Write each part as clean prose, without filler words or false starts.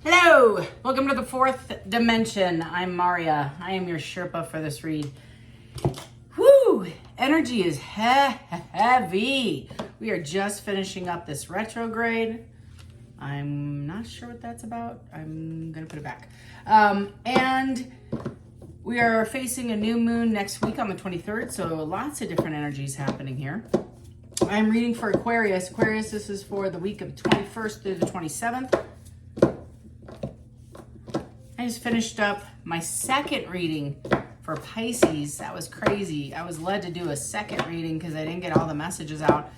Hello, welcome to the fourth dimension. I'm Maria. I am your Sherpa for this read. Whoo, energy is heavy. We are just finishing up this retrograde. I'm not sure what that's about. I'm gonna put it back. And we are facing a new moon next week on the 23rd, so lots of different energies happening here. I'm reading for Aquarius. Aquarius, this is for the week of 21st through the 27th. I just finished up my second reading for Pisces. That was crazy. I was led to do a second reading because I didn't get all the messages out.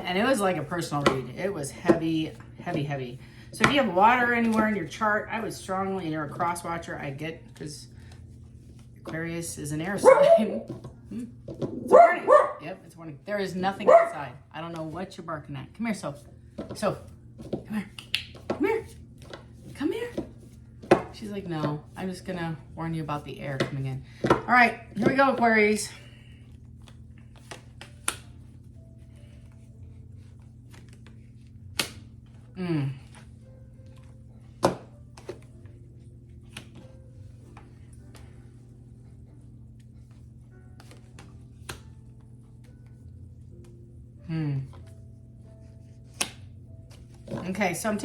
And it was like a personal read. It was heavy, heavy, heavy. So if you have water anywhere in your chart, I would strongly, and you're a cross watcher, I get, because Aquarius is an air sign. It's warning. Yep, it's warning. There is nothing outside. I don't know what you're barking at. Come here, Soph. Soph, come here. Come here. Come here. She's like, no, I'm just gonna warn you about the air coming in. All right, here we go, Aquarius. Okay, so I'm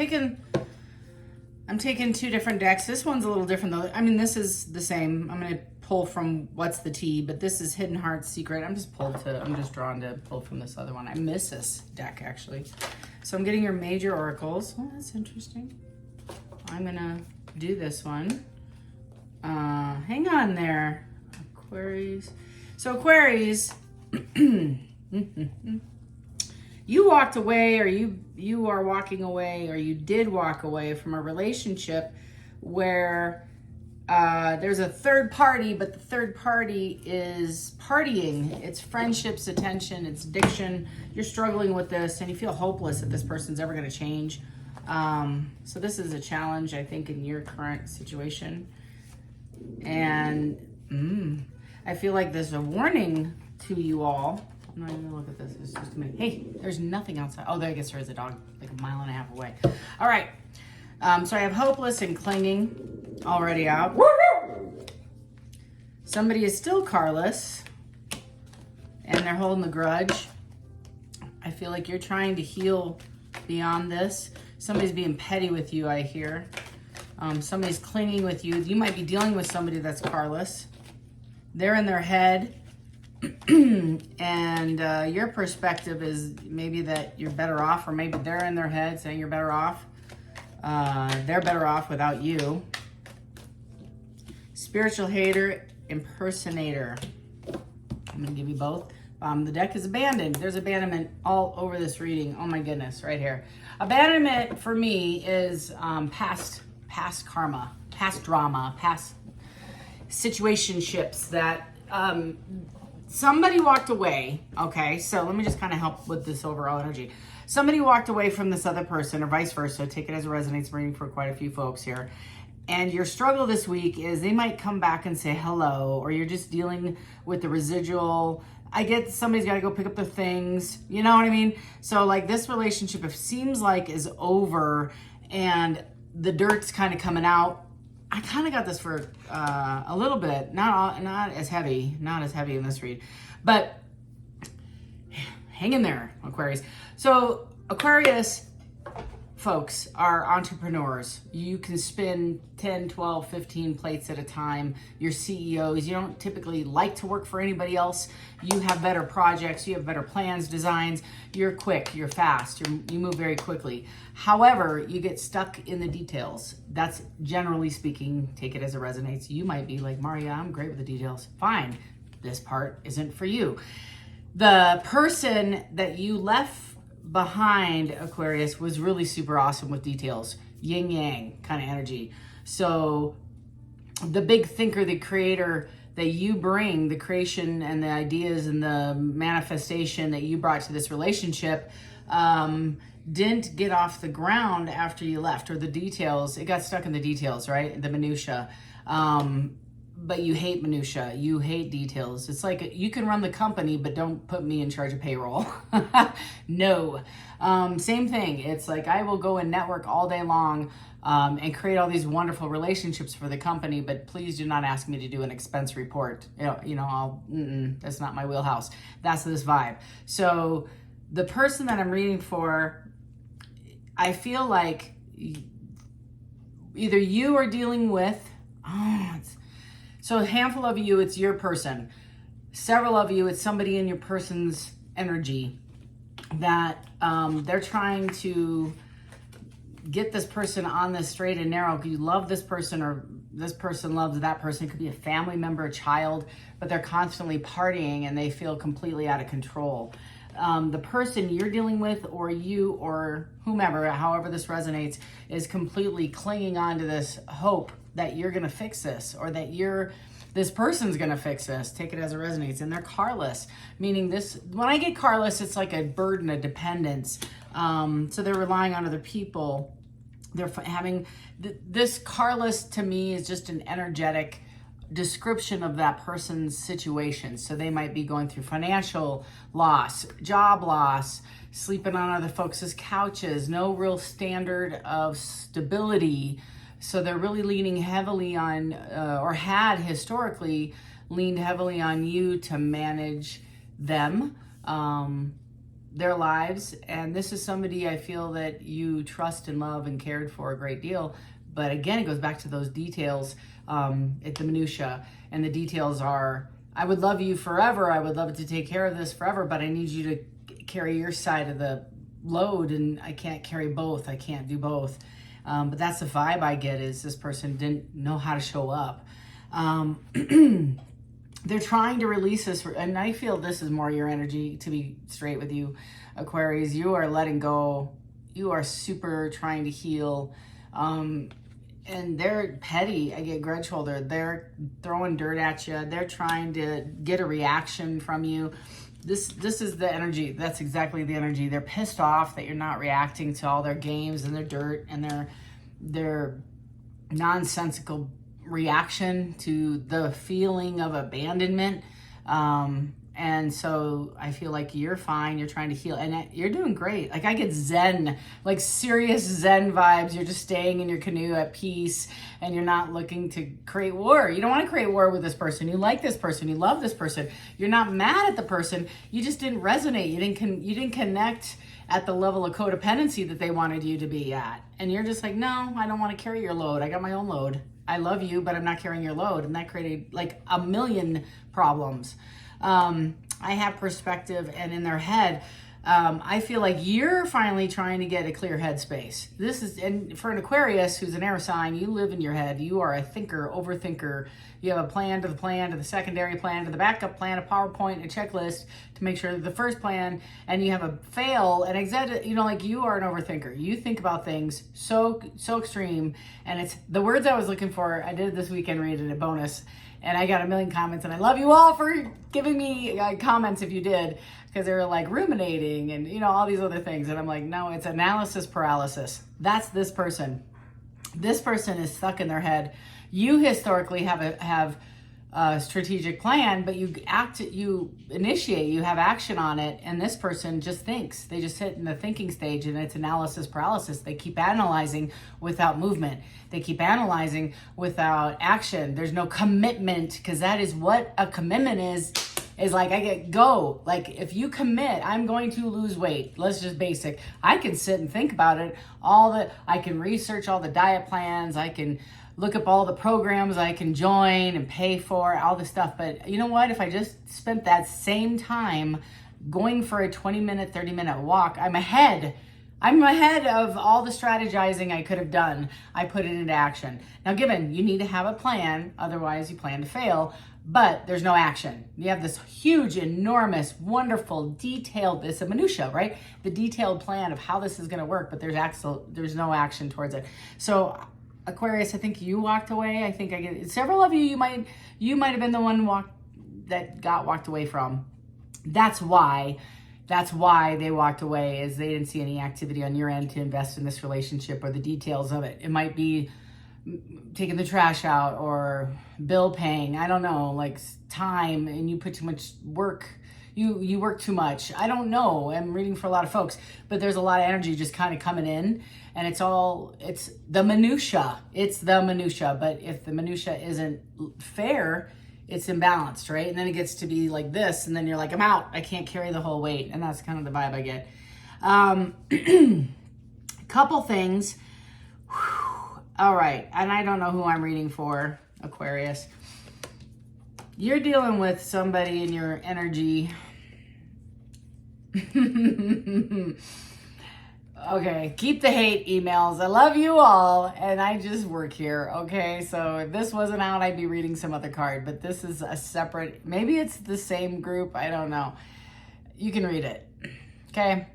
taking two different decks. This one's a little different though. I mean, this is the same. I'm gonna pull from What's the Tea, but this is Hidden Heart Secret. I'm just drawn to pull from this other one. I miss this deck actually. So I'm getting your major oracles. Oh, that's interesting. I'm gonna do this one. Hang on there, Aquarius. So Aquarius, you walked away, or you are walking away, or you did walk away from a relationship where there's a third party, but the third party is partying. It's friendships, attention, it's addiction. You're struggling with this and you feel hopeless that this person's ever going to change. So this is a challenge, I think, in your current situation. And I feel like there's a warning to you all. I'm not even gonna look at this. It's just a minute. Hey, there's nothing outside. Oh, there, I guess there is a dog like a mile and a half away. All right. So I have hopeless and clinging already out. Somebody is still carless and they're holding the grudge. I feel like you're trying to heal beyond this. Somebody's being petty with you, I hear. Somebody's clinging with you. You might be dealing with somebody that's carless. They're in their head. And your perspective is maybe that you're better off, or maybe they're in their head saying you're better off. They're better off without you. Spiritual hater, impersonator. I'm gonna give you both. The deck is abandoned. There's abandonment all over this reading. Oh my goodness, right here. Abandonment for me is past karma, past drama, past situationships that somebody walked away. Okay, so let me just kind of help with this overall energy. Somebody walked away from this other person, or vice versa. Take it as a resonates reading for quite a few folks here. And your struggle this week is they might come back and say hello, or you're just dealing with the residual. I get somebody's got to go pick up their things. You know what I mean? So like this relationship, it seems like is over and the dirt's kind of coming out. I kind of got this for a little bit, not as heavy in this read, but hang in there, Aquarius. So Aquarius folks are entrepreneurs. You can spin 10, 12, 15 plates at a time. You're CEOs. You don't typically like to work for anybody else. You have better projects. You have better plans, designs. You're quick. You're fast. You move very quickly. However, you get stuck in the details. That's generally speaking, take it as it resonates. You might be like, Maria, I'm great with the details. Fine. This part isn't for you. The person that you left behind, Aquarius, was really super awesome with details. Yin yang kind of energy. So the big thinker, the creator that you bring, the creation and the ideas and the manifestation that you brought to this relationship, didn't get off the ground after you left, or the details. It got stuck in the details, right? The minutia. but you hate minutia, you hate details. It's like you can run the company, but don't put me in charge of payroll. No. Same thing. It's like I will go and network all day long and create all these wonderful relationships for the company, but please do not ask me to do an expense report. That's not my wheelhouse. That's this vibe. So the person that I'm reading for, I feel like either you are dealing with, so a handful of you, it's your person. Several of you, it's somebody in your person's energy that they're trying to get this person on this straight and narrow. You love this person, or this person loves that person. It could be a family member, a child, but they're constantly partying and they feel completely out of control. The person you're dealing with, or you, or whomever, however this resonates, is completely clinging on to this hope that you're going to fix this, or that this person's going to fix this. Take it as it resonates. And they're carless, meaning this, when I get carless, it's like a burden, a dependence. So they're relying on other people. They're having this carless, to me, is just an energetic description of that person's situation. So they might be going through financial loss, job loss, sleeping on other folks' couches, no real standard of stability. So they're really leaning heavily on, or had historically leaned heavily on you to manage them, their lives. And this is somebody I feel that you trust and love and cared for a great deal. But again, it goes back to those details, at the minutia. And the details are, I would love you forever. I would love to take care of this forever, but I need you to carry your side of the load, and I can't carry both. I can't do both. But that's the vibe I get, is this person didn't know how to show up. They're trying to release this, and I feel this is more your energy, to be straight with you, Aquarius. You are letting go. You are super trying to heal. And they're petty. I get grudge holder. They're throwing dirt at you. They're trying to get a reaction from you. This is the energy. That's exactly the energy. They're pissed off that you're not reacting to all their games and their dirt and their nonsensical reaction to the feeling of abandonment. And so I feel like you're fine. You're trying to heal, and you're doing great. Like I get Zen, like serious Zen vibes. You're just staying in your canoe at peace, and you're not looking to create war. You don't want to create war with this person. You like this person. You love this person. You're not mad at the person. You just didn't resonate. You didn't connect at the level of codependency that they wanted you to be at. And you're just like, no, I don't want to carry your load. I got my own load. I love you, but I'm not carrying your load. And that created like a million problems. I have perspective, and in their head, I feel like you're finally trying to get a clear headspace. And for an Aquarius who's an air sign, you live in your head. You are a thinker, overthinker. You have a plan to the secondary plan to the backup plan, a PowerPoint, a checklist to make sure that the first plan, and you have a fail, and like you are an overthinker. You think about things so extreme, and it's the words I was looking for. I did this weekend reading a bonus, and I got a million comments, and I love you all for giving me comments if you did, because they were like ruminating and all these other things. And I'm like, no, it's analysis paralysis. That's this person. This person is stuck in their head. You historically have a strategic plan, but you initiate, you have action on it, and this person just thinks. They just sit in the thinking stage, and it's analysis paralysis. They keep analyzing without movement. They keep analyzing without action. There's no commitment, because that is what a commitment is like, like if you commit, I'm going to lose weight. Let's just basic. I can sit and think about it. I can research all the diet plans. I can look up all the programs I can join and pay for, all this stuff. But you know what? If I just spent that same time going for a 20-minute, 30-minute walk, I'm ahead. I'm ahead of all the strategizing I could have done. I put it into action. Now, given you need to have a plan, otherwise you plan to fail, but there's no action. You have this huge, enormous, wonderful, detailed, it's a minutia, right? The detailed plan of how this is going to work, but there's no action towards it. So Aquarius, I think you walked away. I think I get several of you. You might have been the one that got walked away from. That's why they walked away, is they didn't see any activity on your end to invest in this relationship or the details of it. It might be taking the trash out or bill paying, I don't know, like time, and you put too much work, you work too much. I don't know. I'm reading for a lot of folks, but there's a lot of energy just kind of coming in, and it's the minutia. It's the minutia, but if the minutia isn't fair, it's imbalanced, right? And then it gets to be like this, and then you're like, I'm out. I can't carry the whole weight, and that's kind of the vibe I get. Couple things. All right, and I don't know who I'm reading for, Aquarius. You're dealing with somebody in your energy. Okay, keep the hate emails. I love you all, and I just work here, okay? So if this wasn't out, I'd be reading some other card, but this is a separate, maybe it's the same group, I don't know. You can read it, okay?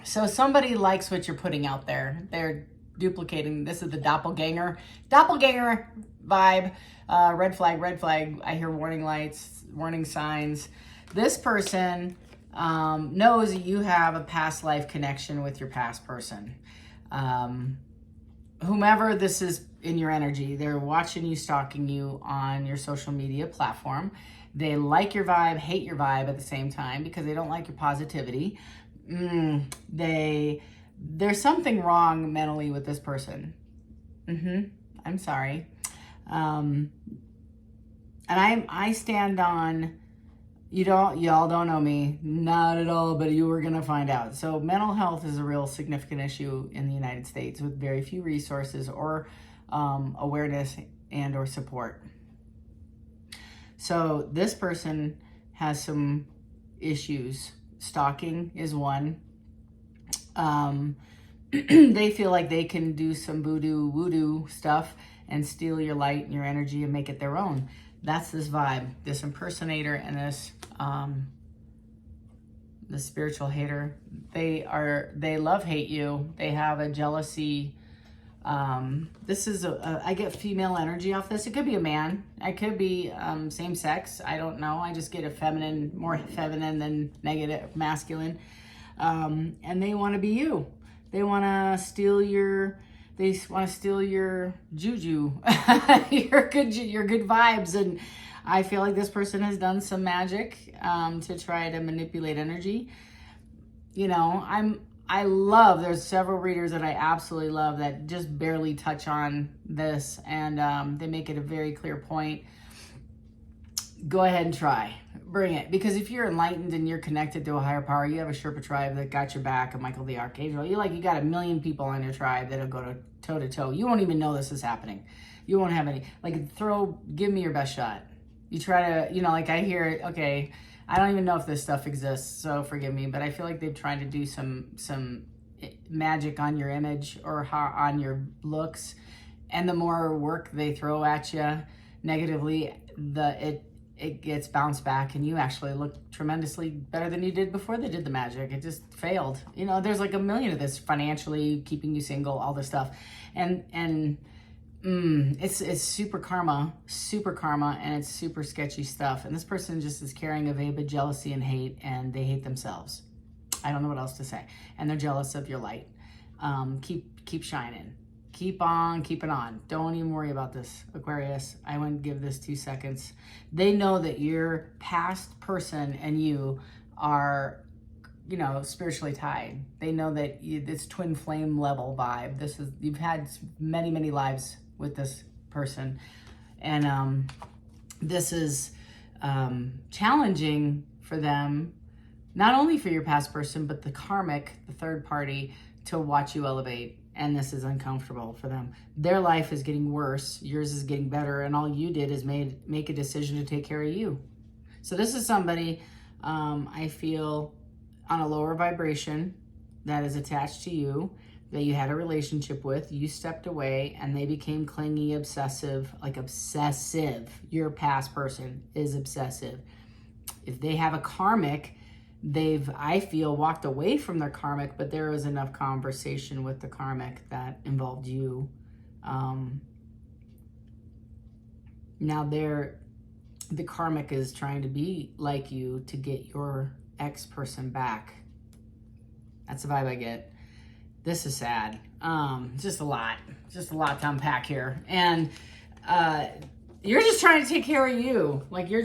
So somebody likes what you're putting out there. They're duplicating. This is the doppelganger vibe. Red flag. I hear warning lights, warning signs. This person knows that you have a past life connection with your past person. Whomever this is in your energy, they're watching you, stalking you on your social media platform. They like your vibe, hate your vibe at the same time because they don't like your positivity. There's something wrong mentally with this person. I'm sorry. And I stand on, y'all don't know me, not at all, but you were going to find out. So mental health is a real significant issue in the United States with very few resources or awareness and or support. So this person has some issues. Stalking is one. They feel like they can do some voodoo stuff and steal your light and your energy and make it their own. That's this vibe, this impersonator and this the spiritual hater. They love hate you. They have a jealousy. This is I get female energy off this. It could be a man. I could be same sex. I don't know. I just get a feminine, more feminine than negative masculine. And they want to be you. They want to steal your juju, your good vibes. And I feel like this person has done some magic to try to manipulate energy. You know, there's several readers that I absolutely love that just barely touch on this, and they make it a very clear point. Go ahead and try. Bring it. Because if you're enlightened and you're connected to a higher power, you have a Sherpa tribe that got your back, a Michael the Archangel. You got 1 million people on your tribe that'll go toe to toe. You won't even know this is happening. You won't have any, give me your best shot. You try to, I hear, okay, I don't even know if this stuff exists, so forgive me, but I feel like they've tried to do some magic on your image or on your looks, and the more work they throw at you negatively, it gets bounced back, and you actually look tremendously better than you did before they did the magic. It just failed. There's like 1 million of this financially, keeping you single, all this stuff, and it's super karma, and it's super sketchy stuff. And this person just is carrying a vein of jealousy and hate, and they hate themselves. I don't know what else to say. And they're jealous of your light. Keep shining. Keep on keeping on. Don't even worry about this, Aquarius. I wouldn't give this 2 seconds. They know that your past person and you are, spiritually tied. They know that this twin flame level vibe. You've had many, many lives with this person, and this is challenging for them, not only for your past person, but the karmic, the third party, to watch you elevate. And this is uncomfortable for them. Their life is getting worse, yours is getting better, and all you did is make a decision to take care of you. So this is somebody, I feel, on a lower vibration that is attached to you, that you had a relationship with, you stepped away, and they became clingy, obsessive. Your past person is obsessive. If they have a karmic, they've, I feel, walked away from their karmic, but there was enough conversation with the karmic that involved you. Now the karmic is trying to be like you to get your ex-person back. That's the vibe I get. This is sad. Just a lot to unpack here. And you're just trying to take care of you. Like you're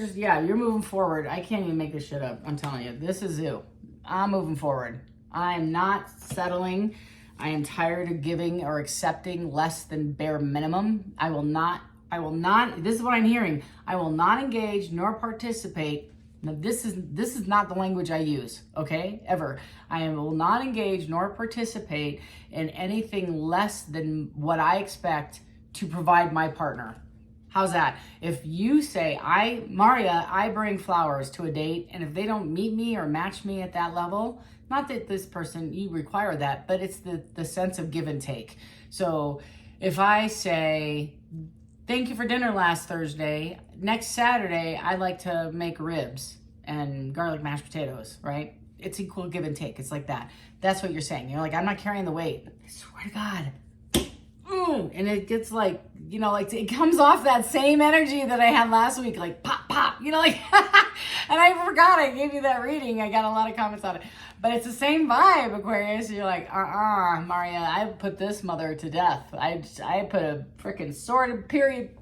moving forward. I can't even make this shit up. I'm telling you, this is you. I'm moving forward. I'm not settling. I am tired of giving or accepting less than bare minimum. I will not, this is what I'm hearing. I will not engage nor participate. Now, this is not the language I use, okay? Ever. I will not engage nor participate in anything less than what I expect to provide my partner. How's that? If you say, Maria, I bring flowers to a date, and if they don't meet me or match me at that level, not that this person, you require that, but it's the sense of give and take. So if I say, thank you for dinner last Thursday, next Saturday, I'd like to make ribs and garlic mashed potatoes, right? It's equal give and take. It's like that. That's what you're saying. You're like, I'm not carrying the weight. I swear to God. And it gets like, like it comes off that same energy that I had last week, like pop, pop, like, and I forgot I gave you that reading. I got a lot of comments on it, but it's the same vibe, Aquarius. You're like, Maria, I put this mother to death. I put a freaking sword, period,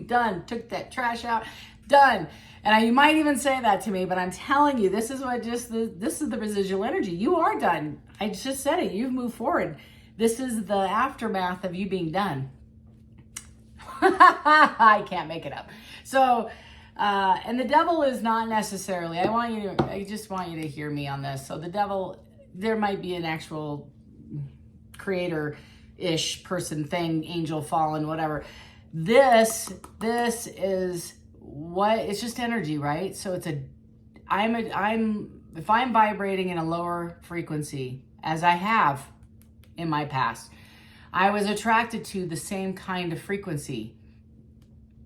done. Took that trash out, done. And you might even say that to me, but I'm telling you, this is this is the residual energy. You are done. I just said it. You've moved forward. This is the aftermath of you being done. I can't make it up. So, and the devil is not necessarily, I just want you to hear me on this. So the devil, there might be an actual creator-ish person thing, angel, fallen, whatever. This is what, it's just energy, right? So it's if I'm vibrating in a lower frequency, as I have in my past, I was attracted to the same kind of frequency,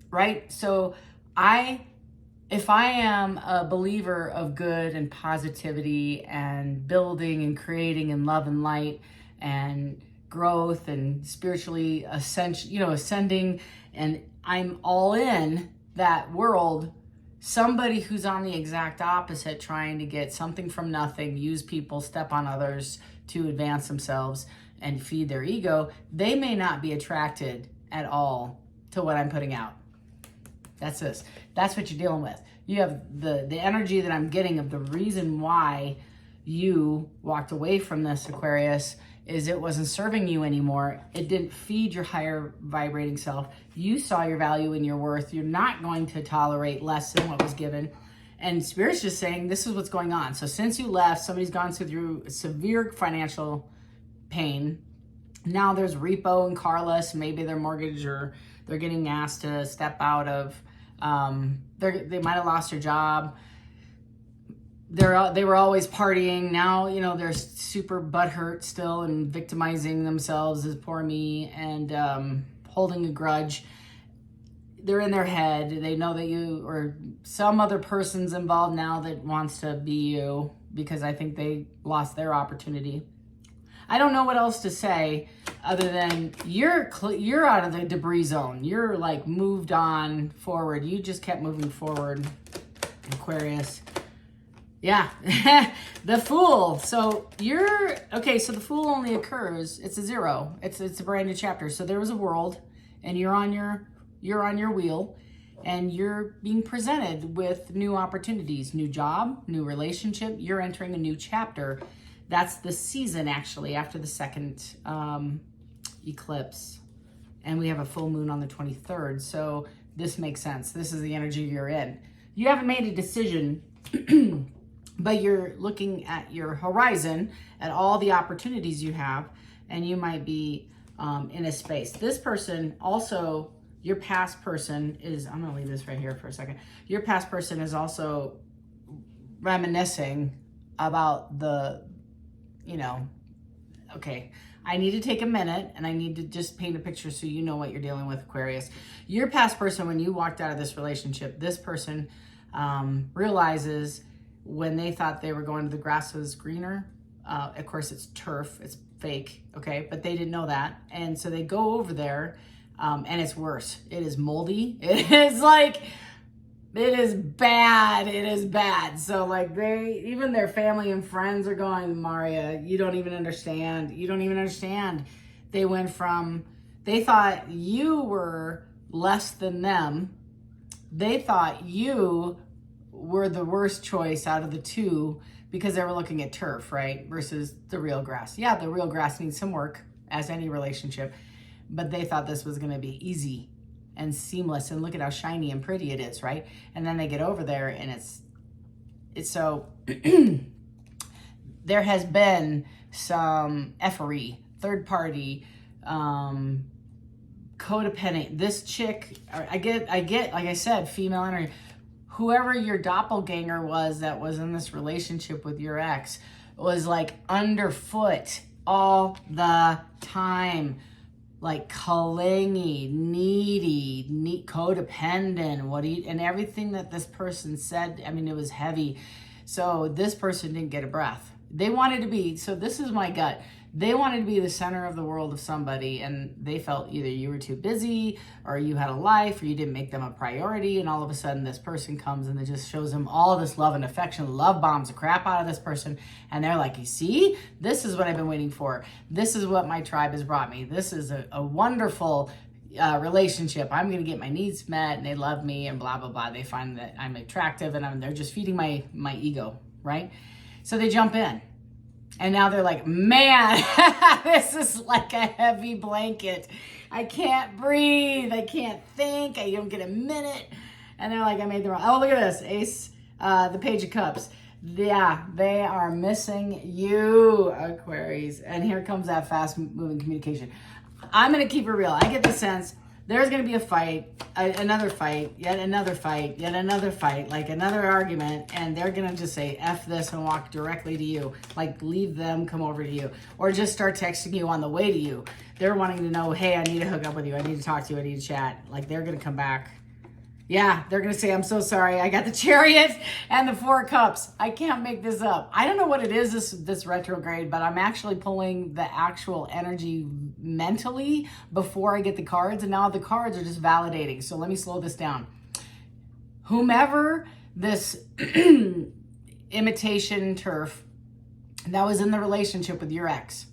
right? So if I am a believer of good and positivity and building and creating and love and light and growth and spiritually ascending, and I'm all in that world, somebody who's on the exact opposite, trying to get something from nothing, use people, step on others to advance themselves and feed their ego, they may not be attracted at all to what I'm putting out. That's this. That's what you're dealing with. You have the energy that I'm getting of the reason why you walked away from this, Aquarius, is it wasn't serving you anymore. It didn't feed your higher vibrating self. You saw your value and your worth. You're not going to tolerate less than what was given. And Spirit's just saying, this is what's going on. So since you left, somebody's gone through severe financial pain. Now there's repo and carless. Maybe their mortgage, or they're getting asked to step out of, they might have lost their job. They were always partying. Now, they're super butthurt still and victimizing themselves as poor me and holding a grudge. They're in their head. They know that you or some other person's involved now that wants to be you, because I think they lost their opportunity. I don't know what else to say other than you're out of the debris zone. You're like moved on forward. You just kept moving forward, Aquarius. Yeah, the Fool. So so the Fool only occurs, it's a zero. It's a brand new chapter. So there was a world, and you're on your wheel, and you're being presented with new opportunities, new job, new relationship. You're entering a new chapter. That's the season, actually, after the second eclipse. And we have a full moon on the 23rd. So this makes sense. This is the energy you're in. You haven't made a decision, but you're looking at your horizon, at all the opportunities you have, and you might be in a space. This person also, your past person is, I'm gonna leave this right here for a second. Your past person is also reminiscing about okay, I need to take a minute and I need to just paint a picture so you know what you're dealing with, Aquarius. Your past person, when you walked out of this relationship, this person realizes when they thought they were going to the grass was greener. Of course, it's turf, it's fake, okay? But they didn't know that. And so they go over there and it's worse. It is moldy. It is bad. It is bad. So like even their family and friends are going, Maria, you don't even understand. You don't even understand. They went from, they thought you were less than them. They thought you were the worst choice out of the two because they were looking at turf, right? Versus the real grass. Yeah, the real grass needs some work, as any relationship, but they thought this was going to be easy and seamless, and look at how shiny and pretty it is, right? And then they get over there and it's so there has been some effery, third party, codependent. This chick, I get, like I said, female energy. Whoever your doppelganger was that was in this relationship with your ex was like underfoot all the time, like clingy, needy, codependent, and everything that this person said, I mean, it was heavy. So this person didn't get a breath. They wanted to be, so this is my gut. They wanted to be the center of the world of somebody, and they felt either you were too busy or you had a life or you didn't make them a priority, and all of a sudden this person comes and it just shows them all this love and affection, love bombs the crap out of this person, and they're like, you see, this is what I've been waiting for. This is what my tribe has brought me. This is a wonderful relationship. I'm going to get my needs met, and they love me, and blah, blah, blah. They find that I'm attractive, and they're just feeding my ego, right? So they jump in. And now they're like, man, this is like a heavy blanket. I can't breathe. I can't think. I don't get a minute. And they're like, I made the wrong. Oh, look at this. Ace, the Page of Cups. Yeah, they are missing you, Aquarius. And here comes that fast moving communication. I'm going to keep it real. I get the sense there's going to be a fight, another fight, yet another fight, yet another fight, like another argument, and they're going to just say, F this, and walk directly to you. Like, leave them, come over to you. Or just start texting you on the way to you. They're wanting to know, hey, I need to hook up with you. I need to talk to you. I need to chat. Like, they're going to come back. Yeah, they're going to say, I'm so sorry. I got the Chariot and the Four Cups. I can't make this up. I don't know what it is, this retrograde, but I'm actually pulling the actual energy mentally before I get the cards. And now the cards are just validating. So let me slow this down. Whomever this imitation turf that was in the relationship with your ex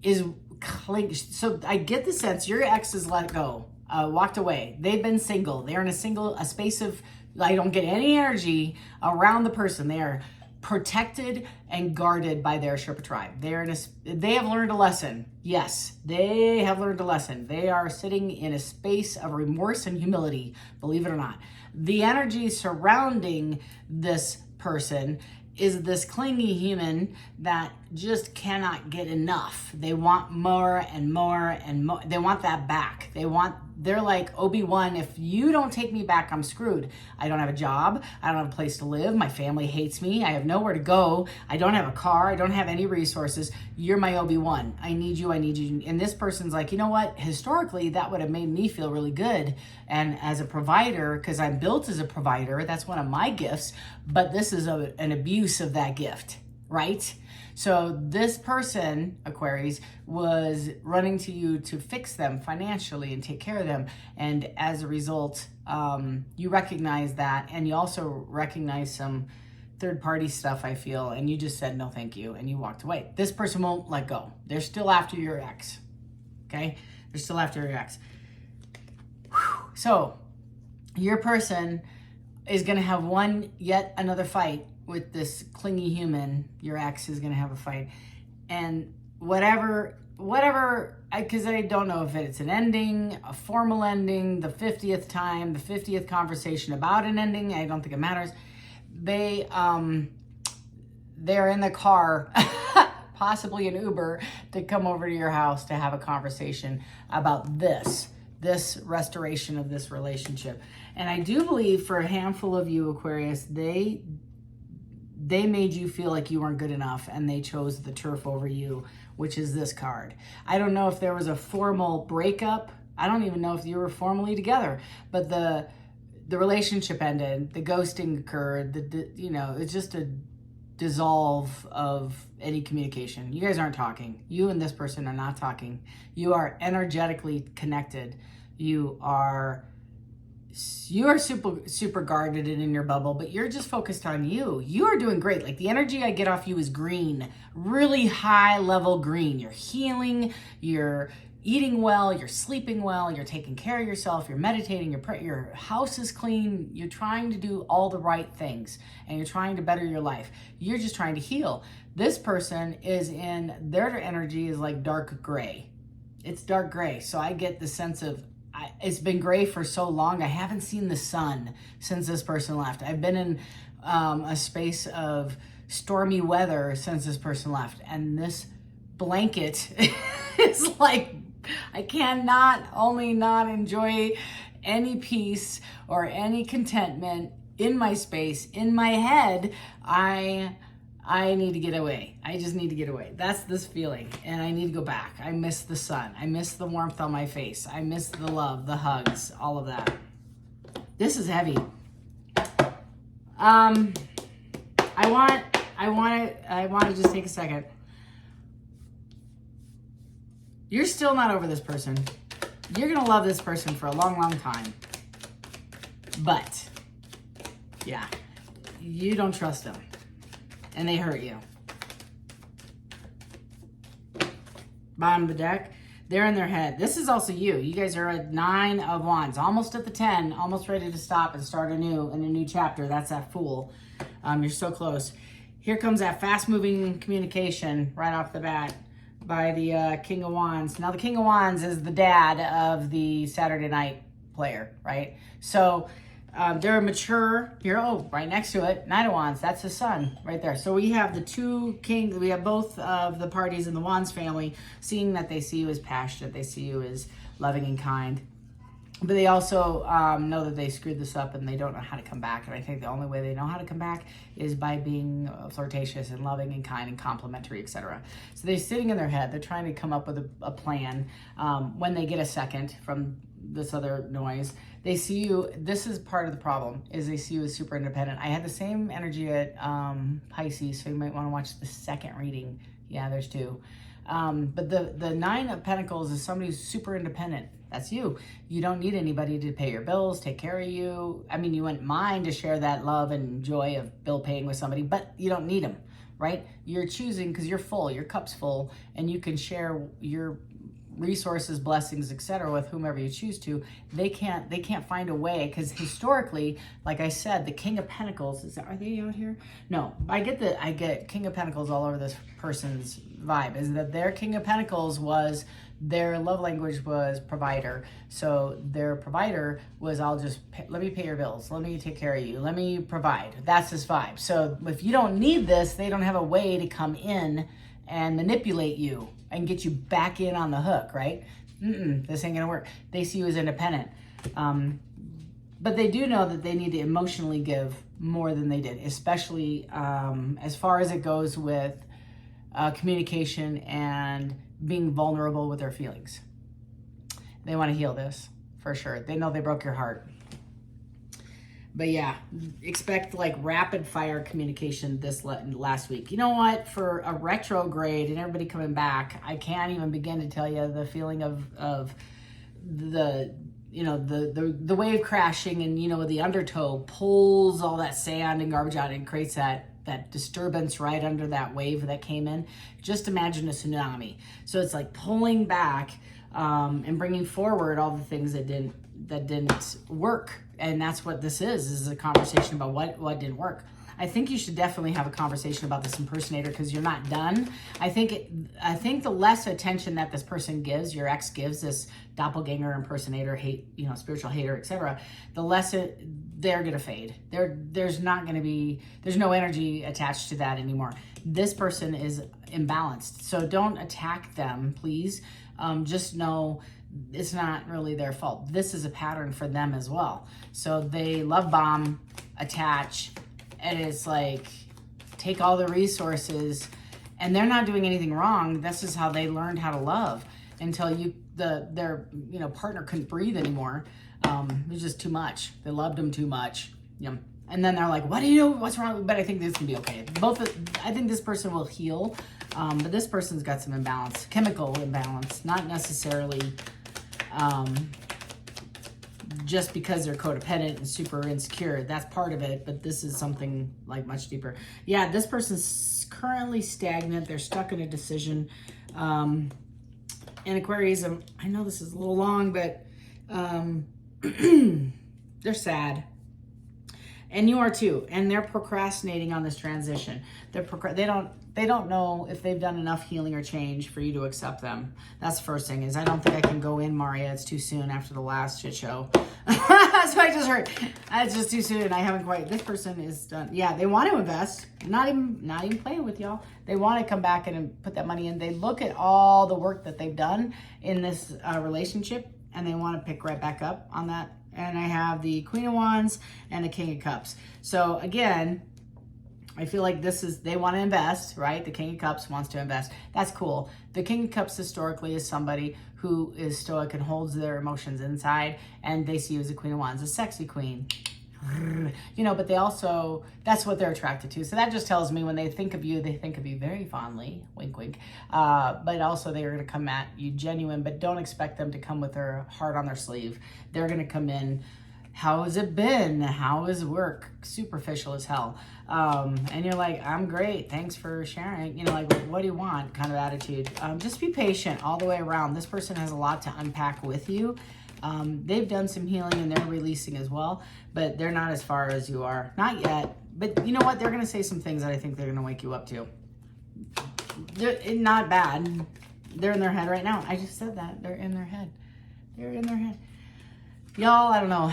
is, so I get the sense your ex is let go. Walked away. They've been single. They're in a space of, I don't get any energy around the person. They are protected and guarded by their Sherpa tribe. They have learned a lesson. Yes, they have learned a lesson. They are sitting in a space of remorse and humility, believe it or not. The energy surrounding this person is this clingy human that just cannot get enough. They want more and more and more. They want that back. They're like Obi-Wan, if you don't take me back, I'm screwed. I don't have a job. I don't have a place to live. My family hates me. I have nowhere to go. I don't have a car. I don't have any resources. You're my Obi-Wan. I need you. I need you. And this person's like, you know what? Historically, that would have made me feel really good. And as a provider, because I'm built as a provider, that's one of my gifts. But this is an abuse of that gift, right? So this person, Aquarius, was running to you to fix them financially and take care of them. And as a result, you recognize that. And you also recognize some third-party stuff, I feel. And you just said, no, thank you. And you walked away. This person won't let go. They're still after your ex. Okay? They're still after your ex. Whew. So your person is going to have yet another fight with this clingy human. Your ex is going to have a fight, and whatever, because I don't know if it's an ending, a formal ending, the 50th time, the 50th conversation about an ending. I don't think it matters. They're in the car, possibly an Uber, to come over to your house to have a conversation about this restoration of this relationship. And I do believe for a handful of you, Aquarius, they made you feel like you weren't good enough, and they chose the turf over you, which is this card. I don't know if there was a formal breakup. I don't even know if you were formally together, but the relationship ended, the ghosting occurred, it's just a dissolve of any communication. You guys aren't talking. You and this person are not talking. You are energetically connected. You are You are super guarded and in your bubble, but you're just focused on you. You are doing great. Like the energy I get off you is green, really high level green. You're healing, you're eating well, you're sleeping well, you're taking care of yourself, you're meditating, your house is clean, you're trying to do all the right things and you're trying to better your life. You're just trying to heal. This person is in, their energy is like dark gray. It's dark gray. So I get the sense of, it's been gray for so long. I haven't seen the sun since this person left. I've been in a space of stormy weather since this person left. And this blanket is like, I cannot only not enjoy any peace or any contentment in my space, in my head. I need to get away. I just need to get away. That's this feeling. And I need to go back. I miss the sun. I miss the warmth on my face. I miss the love, the hugs, all of that. This is heavy. I want to just take a second. You're still not over this person. You're going to love this person for a long, long time. But, yeah, you don't trust them. And they hurt you. Bottom of the deck, they're in their head. This is also you. You guys are at 9 of Wands, almost at the 10, almost ready to stop and start anew in a new chapter. That's that Fool. You're so close. Here comes that fast-moving communication right off the bat by the King of Wands. Now, the King of Wands is the dad of the Saturday night player, right? So they're mature. Here, oh, right next to it, Knight of Wands. That's the sun right there. So we have the two kings. We have both of the parties in the Wands family seeing that they see you as passionate. They see you as loving and kind. But they also know that they screwed this up and they don't know how to come back. And I think the only way they know how to come back is by being flirtatious and loving and kind and complimentary, etc. So they're sitting in their head. They're trying to come up with a plan. When they get a second from this other noise, they see you. This is part of the problem, is they see you as super independent. I had the same energy at Pisces, so you might want to watch the second reading. Yeah, there's two. But the 9 of Pentacles is somebody who's super independent. That's you. You don't need anybody to pay your bills, take care of you. I mean, you wouldn't mind to share that love and joy of bill paying with somebody, but you don't need them, right? You're choosing because you're full, your cup's full, and you can share your resources, blessings, etc. with whomever you choose to. They can't find a way, because historically, like I said, the King of Pentacles, are they out here? No, I get King of Pentacles all over this person's vibe, is that their King of Pentacles was, their love language was provider. So their provider was, let me pay your bills, let me take care of you, let me provide. That's his vibe. So if you don't need this, they don't have a way to come in and manipulate you and get you back in on the hook, right? This ain't gonna work. They see you as independent. But they do know that they need to emotionally give more than they did, especially as far as it goes with communication and being vulnerable with their feelings. They want to heal this, for sure. They know they broke your heart. But yeah, expect like rapid fire communication this last week. You know what? For a retrograde and everybody coming back, I can't even begin to tell you the feeling of the, you know, the wave crashing, and, you know, the undertow pulls all that sand and garbage out and creates that disturbance right under that wave that came in. Just imagine a tsunami. So it's like pulling back and bringing forward all the things that didn't work. And that's what this is a conversation about what didn't work. I think you should definitely have a conversation about this impersonator, because you're not done. I think the less attention that this person gives, your ex gives, this doppelganger, impersonator, hate, you know, spiritual hater, etc., the less they're gonna fade. There's no energy attached to that anymore. This person is imbalanced, so don't attack them, please. Just know it's not really their fault. This is a pattern for them as well. So they love bomb, attach, and it's like, take all the resources, and they're not doing anything wrong. This is how they learned how to love, until their partner couldn't breathe anymore. It was just too much. They loved him too much. And then they're like, what do you do? What's wrong? But I think this can be okay. I think this person will heal, but this person's got some imbalance, chemical imbalance, not necessarily just because they're codependent and super insecure. That's part of it, but this is something like much deeper. Yeah, this person's currently stagnant. They're stuck in a decision. And Aquarius, I know this is a little long, but they're sad. And you are too. And they're procrastinating on this transition. They don't know if they've done enough healing or change for you to accept them. That's the first thing is I don't think I can go in, Maria. It's too soon after the last shit show. That's what I just heard. It's just too soon. I haven't quite. This person is done. Yeah, they want to invest. Not even playing with y'all. They want to come back and put that money in. They look at all the work that they've done in this relationship, and they want to pick right back up on that. And I have the Queen of Wands and the King of Cups. So again, I feel like they want to invest, right? The King of Cups wants to invest. That's cool. The King of Cups historically is somebody who is stoic and holds their emotions inside, and they see you as a Queen of Wands, a sexy queen. You know, but they also, that's what they're attracted to. So that just tells me when they think of you, they think of you very fondly, wink, wink. But also they're going to come at you genuine, but don't expect them to come with their heart on their sleeve. They're going to come in, how has it been? How is work? Superficial as hell. And you're like, I'm great. Thanks for sharing. You know, like, what do you want? Kind of attitude. Just be patient all the way around. This person has a lot to unpack with you. They've done some healing and they're releasing as well, but they're not as far as you are. Not yet. But you know what? They're going to say some things that I think they're going to wake you up to. They're not bad. They're in their head right now. I just said that. They're in their head. They're in their head. Y'all, I don't know.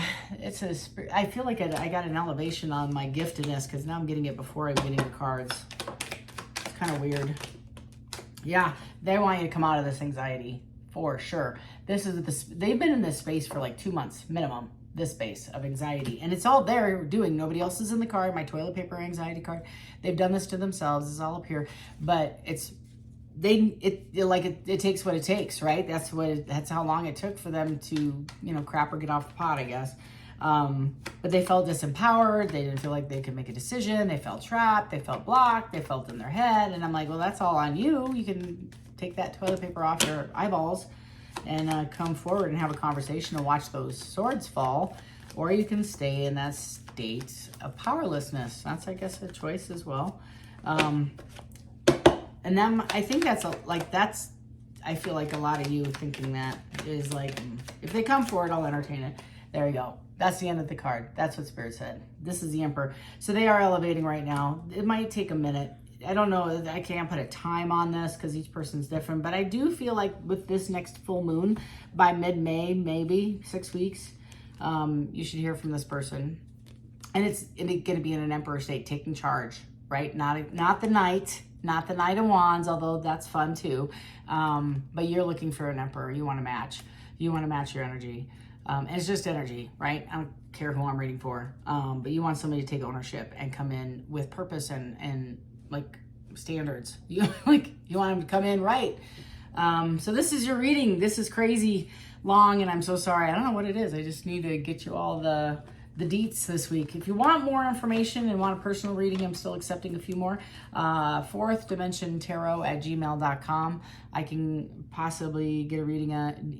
I feel like I got an elevation on my giftedness because now I'm getting it before I'm getting the cards. It's kind of weird. Yeah, they want you to come out of this anxiety. For sure. They've been in this space for like 2 months minimum, this space of anxiety. And it's all they're doing. Nobody else is in the card. My toilet paper anxiety card. They've done this to themselves. It's all up here. But it takes what it takes, right? That's how long it took for them to, you know, crap or get off the pot, I guess. But they felt disempowered. They didn't feel like they could make a decision. They felt trapped. They felt blocked. They felt in their head. And I'm like, well, that's all on you. You can take that toilet paper off your eyeballs and come forward and have a conversation and watch those swords fall. Or you can stay in that state of powerlessness. That's, I guess, a choice as well. And then I think I feel like a lot of you thinking that is like, if they come forward, I'll entertain it. There you go. That's the end of the card. That's what Spirit said. This is the Emperor. So they are elevating right now. It might take a minute. I don't know. I can't put a time on this because each person's different. But I do feel like with this next full moon, by mid-May, maybe 6 weeks, you should hear from this person. And it's going to be in an Emperor state, taking charge, right? Not the Knight. Not the Knight of Wands, although that's fun too. But you're looking for an Emperor. You want to match. You want to match your energy. And it's just energy, right? I don't care who I'm reading for. But you want somebody to take ownership and come in with purpose and like standards. You want them to come in right. So this is your reading. This is crazy long, and I'm so sorry. I don't know what it is. I just need to get you all the deets this week. If you want more information and want a personal reading, I'm still accepting a few more. Fourth Dimension Tarot at gmail.com. I can possibly get a reading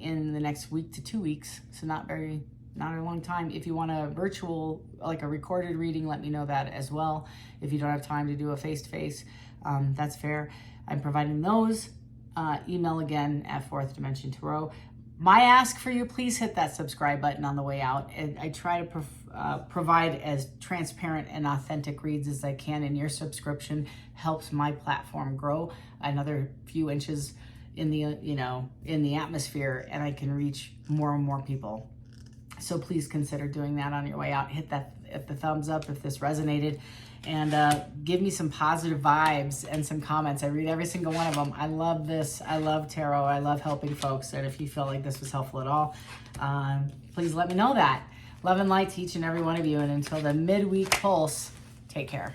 in the next week to 2 weeks. So not a long time. If you want a virtual, like a recorded reading, let me know that as well. If you don't have time to do a face-to-face, that's fair. I'm providing those. Email again at Fourth Dimension Tarot. My ask for you, please hit that subscribe button on the way out. I try to provide as transparent and authentic reads as I can, and your subscription helps my platform grow another few inches in the atmosphere, and I can reach more and more people. So please consider doing that on your way out. Hit the thumbs up if this resonated, and give me some positive vibes and some comments. I read every single one of them. I love this. I love tarot. I love helping folks. And if you feel like this was helpful at all, please let me know that. Love and light to each and every one of you. And until the midweek pulse, take care.